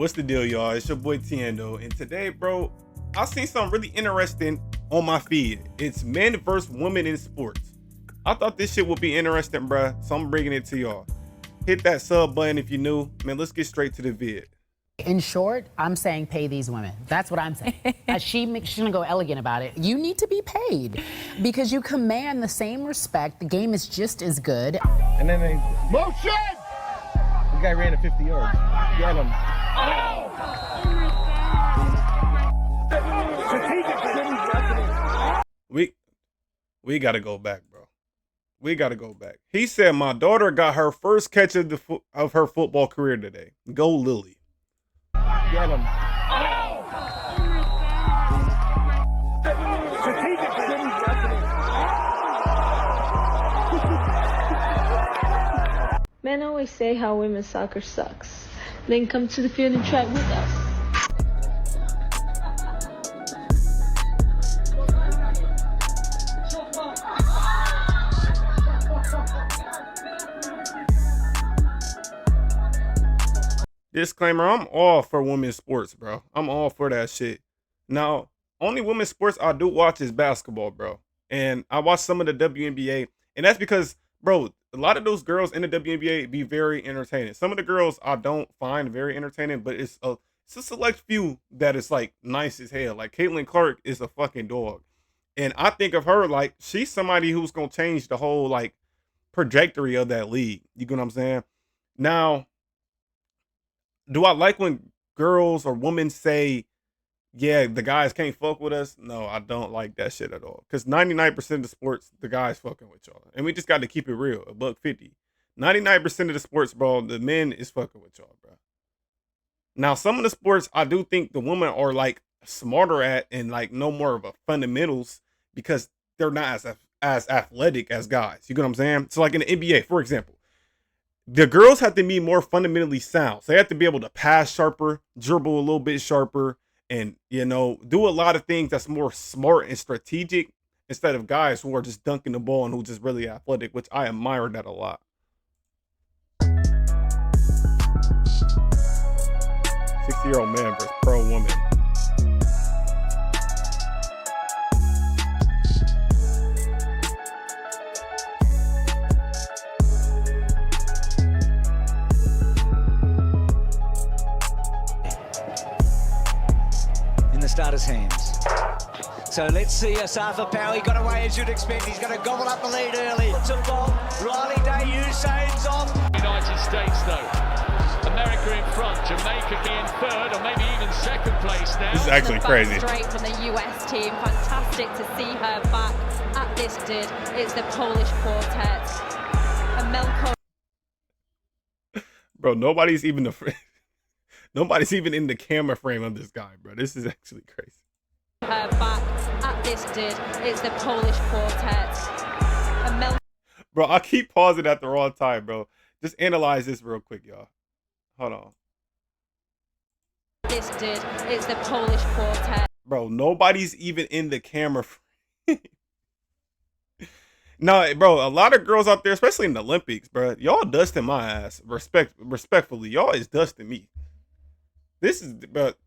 What's the deal, y'all? It's your boy T-ANDO, and today, bro, I seen something really interesting on my feed. It's men versus women in sports. I thought this shit would be interesting, bro, so I'm bringing it to y'all. Hit that sub button if you're new. Man, let's get straight to the vid. In short, I'm saying pay these women. That's what I'm saying. She's gonna go elegant about it. You need to be paid because you command the same respect. The game is just as good. And then they motion. The guy ran at 50 yards. Get him. We gotta go back, bro. We gotta go back. He said my daughter got her first catch of her football career today. Go Lily. Get him. Men always say how women's soccer sucks. Then come to the field and try with us. Disclaimer, I'm all for women's sports, bro. I'm all for that shit. Now, only women's sports I do watch is basketball, bro. And I watch some of the WNBA. And that's because, bro, a lot of those girls in the WNBA be very entertaining. Some of the girls I don't find very entertaining, but it's a select few that is like nice as hell. Like Caitlin Clark is a fucking dog. And I think of her like she's somebody who's gonna change the whole like trajectory of that league. You get what I'm saying? Now, do I like when girls or women say, yeah, the guys can't fuck with us? No, I don't like that shit at all. Because 99% of the sports, the guys fucking with y'all. And we just got to keep it real. $1.50. 99% of the sports, bro, the men is fucking with y'all, bro. Now, some of the sports, I do think the women are like smarter at and like know more of a fundamentals because they're not as athletic as guys. You get what I'm saying? So like in the NBA, for example, the girls have to be more fundamentally sound. So they have to be able to pass sharper, dribble a little bit sharper, and, you know, do a lot of things that's more smart and strategic instead of guys who are just dunking the ball and who just really athletic, which I admire that a lot. 60-year-old man versus pro woman. Starter's hands. So let's see Asafa Power. He got away as you'd expect. He's going to gobble up the lead early. It's a ball. Riley Day Usain's off. United States though. America in front. Jamaica in third or maybe even second place now. This is actually crazy. Straight from the US team. Fantastic to see her back at this did. It's the Polish quartet. And Melko. Bro, nobody's even in the camera frame of this guy, bro. This is actually crazy. Her back at this did. It's the Polish quartet. And bro, I keep pausing at the wrong time, bro. Just analyze this real quick, y'all. Hold on. This did. It's the Polish quartet. Bro, nobody's even in the camera frame. No, bro, a lot of girls out there, especially in the Olympics, bro, y'all dusting my ass. Respectfully, y'all is dusting me. This is, but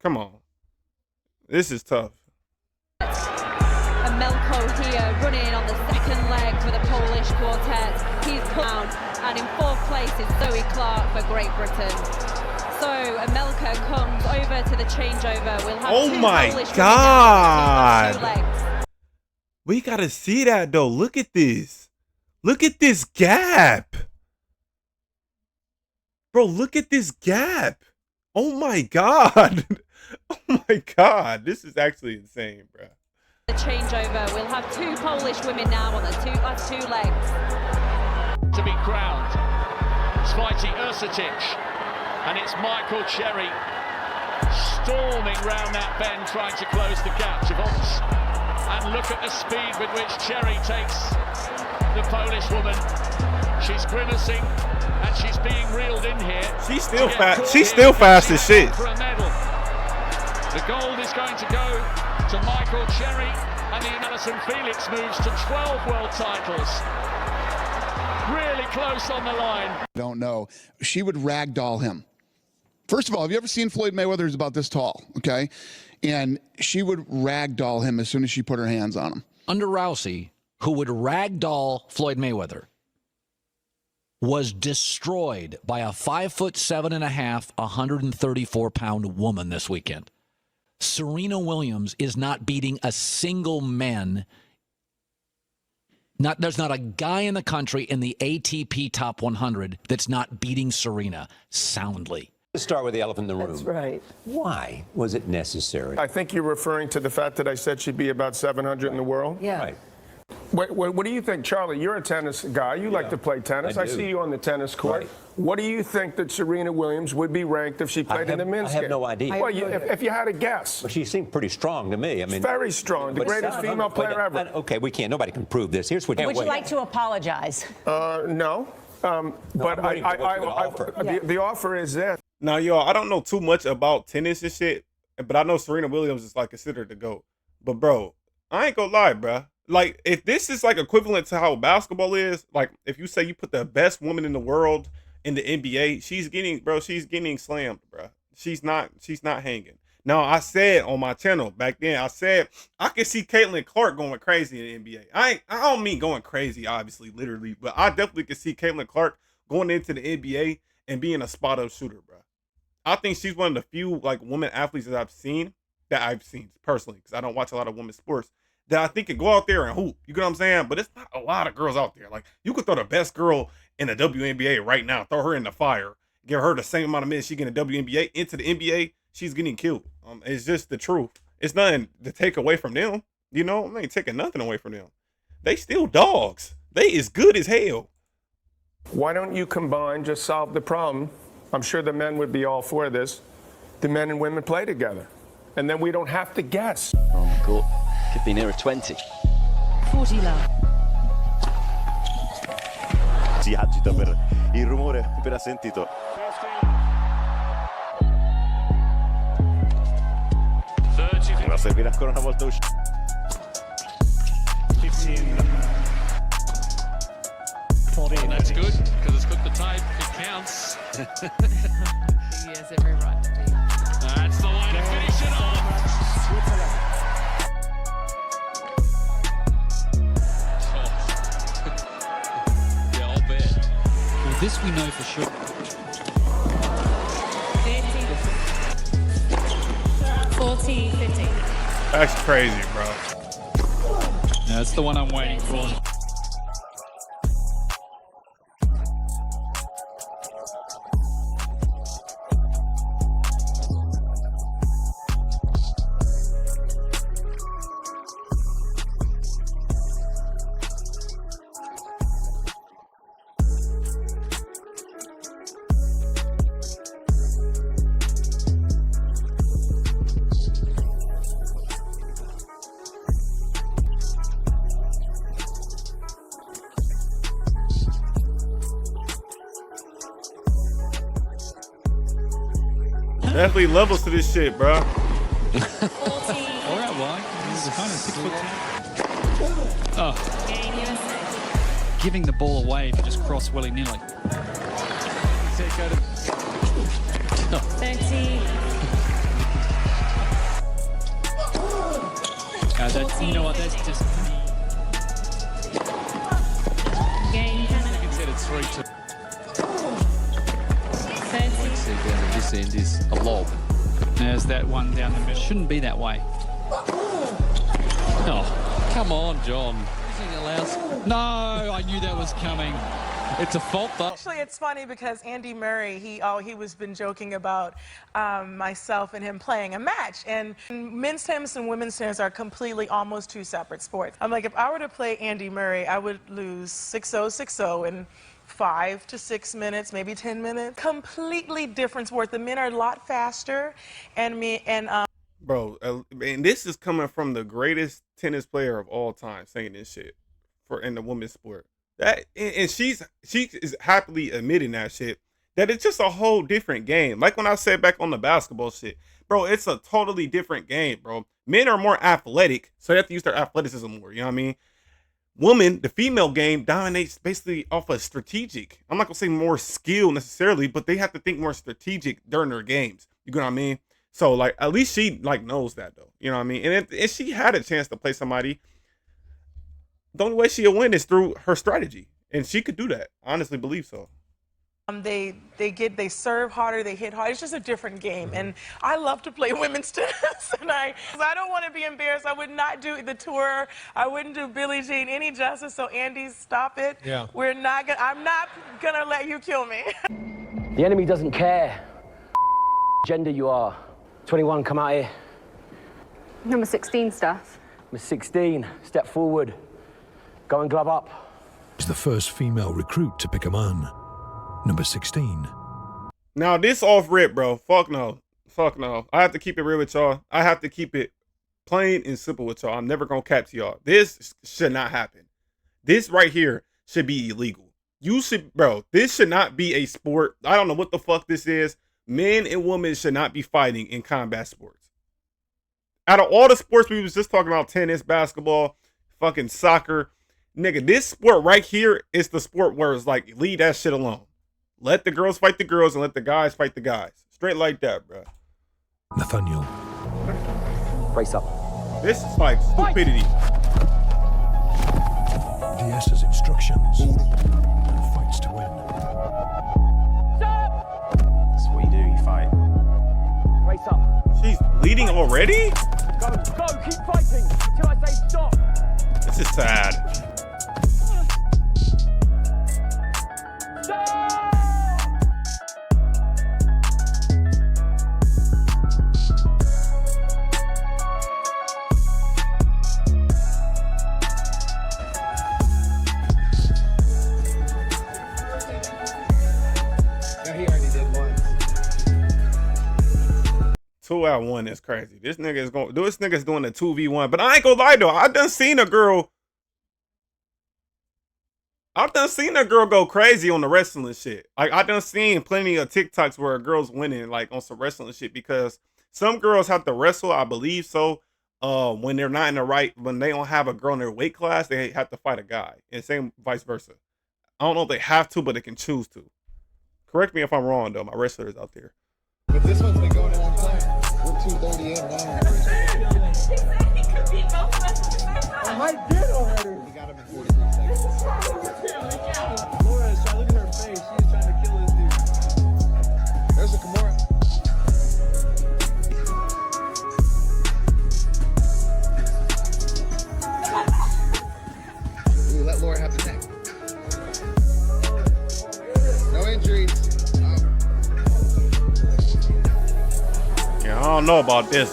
come on, this is tough. And Melko here running on the second leg for the Polish quartet. He's put down, and in fourth place is Zoe Clark for Great Britain. So Melko comes over to the changeover. We'll have oh two my Polish God! women down, two legs. We gotta see that though. Look at this. Look at this gap, bro. Look at this gap. Oh my God. Oh my God. This is actually insane, bro. The changeover. We'll have two Polish women now on the last two legs. To be crowned. Svite Ursutic. And it's Michael Cherry storming round that bend trying to close the gap. And look at the speed with which Cherry takes the Polish woman. She's grimacing. And she's being reeled in here. She's still fast. She's still fast as shit. For a medal. The gold is going to go to Michael Cherry, and the Alison Felix moves to 12 world titles. Really close on the line. Don't know. She would ragdoll him. First of all, have you ever seen Floyd Mayweather? Is about this tall, okay? And she would ragdoll him as soon as she put her hands on him. Under Rousey, who would ragdoll Floyd Mayweather, was destroyed by a 5'7.5", 134-pound woman this weekend. Serena Williams is not beating a single man. There's not a guy in the country in the ATP Top 100 that's not beating Serena soundly. Let's start with the elephant in the room. That's right. Why was it necessary? I think you're referring to the fact that I said she'd be about 700 in the world. Yeah. Right. What do you think, Charlie? You're a tennis guy. You like to play tennis. I see you on the tennis court. Right. What do you think that Serena Williams would be ranked if she played in the men's I have game? no idea. Well, if you had a guess. Well, she seemed pretty strong to me. I mean, Very strong. The but greatest female player ever. Okay, nobody can prove this. Here's what. Would you like to apologize? No. But the offer is this. Now, y'all, I don't know too much about tennis and shit, but I know Serena Williams is like considered the GOAT. But bro, I ain't gonna lie, bro. Like, if this is like equivalent to how basketball is, like if you say you put the best woman in the world in the NBA, she's getting slammed, bro. She's not hanging. Now, I said on my channel back then, I said I could see Caitlin Clark going crazy in the NBA. I don't mean going crazy, obviously, literally, but I definitely could see Caitlin Clark going into the NBA and being a spot-up shooter, bro. I think she's one of the few like women athletes that I've seen personally, because I don't watch a lot of women's sports, that I think can go out there and hoop. You get what I'm saying? But it's not a lot of girls out there. Like, you could throw the best girl in the WNBA right now, throw her in the fire, give her the same amount of minutes she get in the WNBA into the NBA, she's getting killed. It's just the truth. It's nothing to take away from them. You know, I ain't taking nothing away from them. They still dogs. They as good as hell. Why don't you combine, just solve the problem? I'm sure the men would be all for this. The men and women play together. And then we don't have to guess. Oh my God, could be nearer 20. 40 love. Si agita per il rumore appena sentito. Ma servirà ancora una volta uscire. 14. That's good, because it's got the tape. It counts. He has every right to be. That's the way to finish it off. Yeah, I'll bet. Well, this we know for sure. 40, 50. That's crazy, bro. That's the one I'm waiting for. Definitely levels to this shit, bro. All right, why? This is kind of 6'10". Oh. Giving the ball away if you just cross willy-nilly. 30. That's, you know what, that's just... Game I consider it's 3-2. 30. This end is a lob. There's that one down the middle. Shouldn't be that way. Oh, come on, John. No, I knew that was coming. It's a fault, though. Actually, it's funny because Andy Murray, he was been joking about myself and him playing a match. And men's tennis and women's tennis are completely almost two separate sports. I'm like, if I were to play Andy Murray, I would lose 6-0, 6-0 in 5 to 6 minutes, maybe 10 minutes. Completely different sport. The men are a lot faster, Bro, and this is coming from the greatest tennis player of all time saying this shit in the women's sport. That and she is happily admitting that shit, that it's just a whole different game. Like when I said back on the basketball shit, bro, it's a totally different game, bro. Men are more athletic, so they have to use their athleticism more, you know what I mean? woman, the female game dominates basically off of strategic. I'm not gonna say more skill necessarily, but they have to think more strategic during their games. You know what I mean? So like, at least she like knows that though. You know what I mean? And if she had a chance to play somebody, the only way she'll win is through her strategy, and she could do that. I honestly believe so. They serve harder, they hit hard. It's just a different game, and I love to play women's tennis. And I don't want to be embarrassed. I would not do the tour. I wouldn't do Billie Jean any justice. So Andy, stop it. Yeah. I'm not gonna let you kill me. The enemy doesn't care gender you are. 21, come out here. Number 16 stuff. Number 16, step forward. Go and glove up. Is the first female recruit to pick a man. Number 16. Now this off rip, bro. Fuck no. Fuck no. I have to keep it real with y'all. I have to keep it plain and simple with y'all. I'm never gonna cap to y'all. This should not happen. This right here should be illegal. This should not be a sport. I don't know what the fuck this is. Men and women should not be fighting in combat sports. Out of all the sports we was just talking about, tennis, basketball, fucking soccer, nigga, this sport right here is the sport where it's like, leave that shit alone. Let the girls fight the girls and let the guys fight the guys. Straight like that, bro. Nathaniel. Brace up. This is like stupidity. DS's instructions. And fights to win. That's what you do, you fight. Brace up. She's bleeding already? Go, keep fighting until I say stop. This is sad. Two out one is crazy. This nigga's doing a 2v1. But I ain't gonna lie though. I done seen a girl go crazy on the wrestling shit. Like I done seen plenty of TikToks where a girl's winning like on some wrestling shit, because some girls have to wrestle, I believe so. When they're not in the when they don't have a girl in their weight class, they have to fight a guy. And same vice versa. I don't know if they have to, but they can choose to. Correct me if I'm wrong though, my wrestlers out there. But this one's been going a long time. We're 2:30 in now. I might did already. We got him in 43 seconds. Laura, so look at her face. She's trying to kill this dude. There's a Kimura. Ooh, let Laura have the neck. No injuries. Yeah, I don't know about this.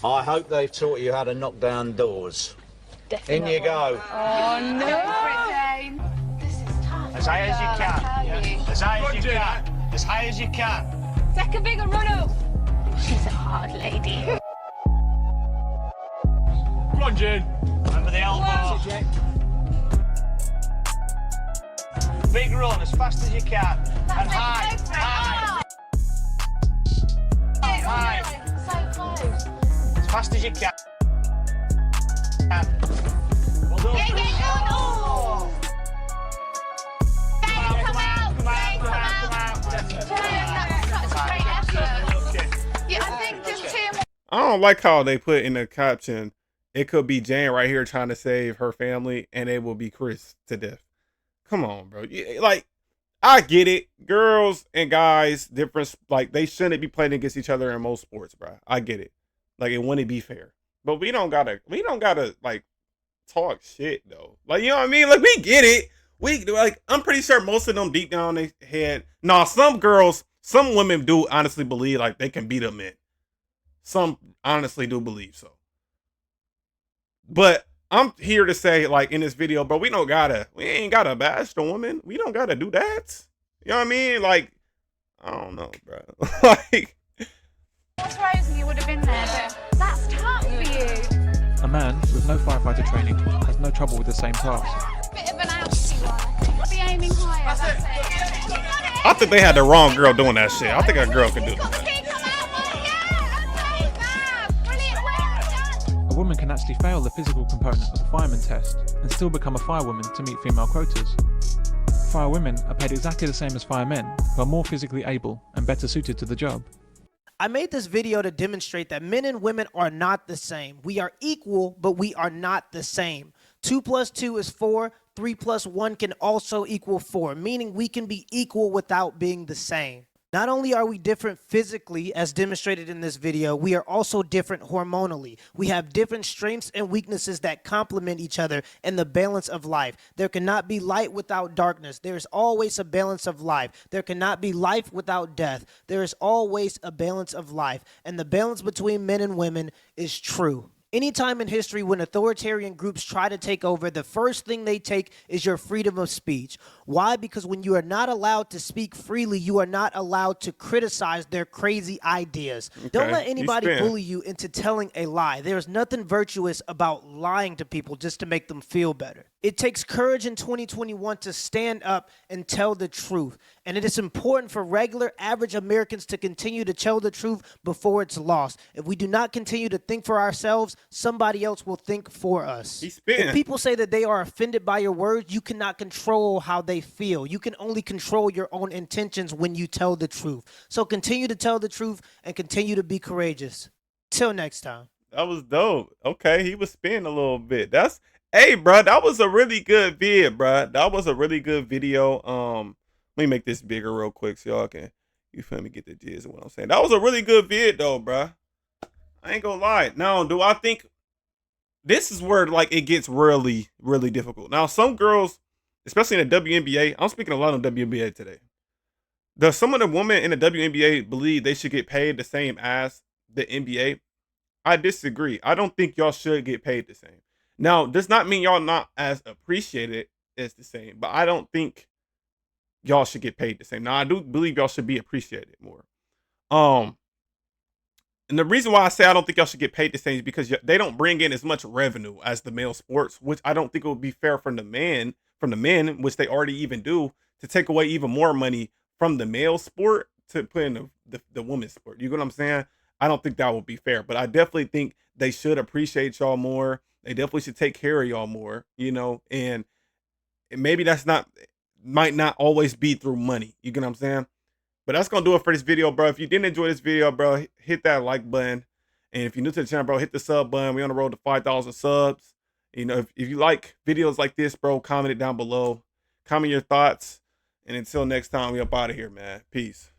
I hope they've taught you how to knock down doors. Definitely. In you go. Oh no! This is tough. As high as you can. As high as you can. As high as you can. Take a bigger run up. She's a hard lady. Come on, Jane. Remember the elbow. Big run as fast as you can. And high. High. High. So close. As fast as you can. Well done. Oh. Come out. Yeah, I think just two. I don't like how they put in the caption, it could be Jane right here trying to save her family, and it will be Chris to death. Come on, bro. Like, I get it. Girls and guys, different, like, they shouldn't be playing against each other in most sports, bro. I get it. Like, it wouldn't be fair. But we don't gotta, like, talk shit, though. Like, you know what I mean? Like, we get it. I'm pretty sure most of them deep down their head. Nah, some women do honestly believe, like, they can beat a man. Some honestly do believe so. But I'm here to say, like, in this video, bro, we ain't gotta bash the woman. We don't gotta do that. You know what I mean? Like, I don't know, bro. Like, Rose, you would have been there, but that's tough for you. A man with no firefighter training has no trouble with the same task. Bit of an outsy one. Be aiming higher. That's it. I think they had the wrong girl doing that shit. I think a girl could do that. A woman can actually fail the physical component of the fireman test and still become a firewoman to meet female quotas. Firewomen are paid exactly the same as firemen, who are more physically able and better suited to the job. I made this video to demonstrate that men and women are not the same. We are equal, but we are not the same. 2 + 2 is 4. 3 + 1 can also equal 4, meaning we can be equal without being the same. Not only are we different physically, as demonstrated in this video, we are also different hormonally. We have different strengths and weaknesses that complement each other in the balance of life. There cannot be light without darkness. There is always a balance of life. There cannot be life without death. There is always a balance of life. And the balance between men and women is true. Anytime in history when authoritarian groups try to take over, the first thing they take is your freedom of speech. Why? Because when you are not allowed to speak freely, you are not allowed to criticize their crazy ideas. Okay, Don't let anybody spin. bully you into telling a lie. There's nothing virtuous about lying to people just to make them feel better. It takes courage in 2021 to stand up and tell the truth. And it is important for regular, average Americans to continue to tell the truth before it's lost. If we do not continue to think for ourselves, somebody else will think for us. If people say that they are offended by your words, you cannot control how they feel. You can only control your own intentions when you tell the truth. So continue to tell the truth and continue to be courageous. Till next time. That was dope. Okay, he was spinning a little bit. Hey, bro, that was a really good vid, bro. That was a really good video. Let me make this bigger real quick so y'all can, you feel me, get the gist of what I'm saying. That was a really good vid, though, bro. I ain't gonna lie. Now, do I think this is where like it gets really, really difficult? Now, some girls, especially in the WNBA, I'm speaking a lot on WNBA today. Does some of the women in the WNBA believe they should get paid the same as the NBA? I disagree. I don't think y'all should get paid the same. Now, does not mean y'all not as appreciated as the same, but I don't think y'all should get paid the same. Now, I do believe y'all should be appreciated more. And the reason why I say I don't think y'all should get paid the same is because they don't bring in as much revenue as the male sports, which I don't think it would be fair from the men, which they already even do, to take away even more money from the male sport to put in the women's sport. You get what I'm saying? I don't think that would be fair, but I definitely think they should appreciate y'all more. They definitely should take care of y'all more, you know, and maybe might not always be through money. You get what I'm saying? But that's going to do it for this video, bro. If you didn't enjoy this video, bro, hit that like button. And if you're new to the channel, bro, hit the sub button. We're on the road to 5,000 subs. You know, if you like videos like this, bro, comment it down below. Comment your thoughts. And until next time, we up out of here, man. Peace.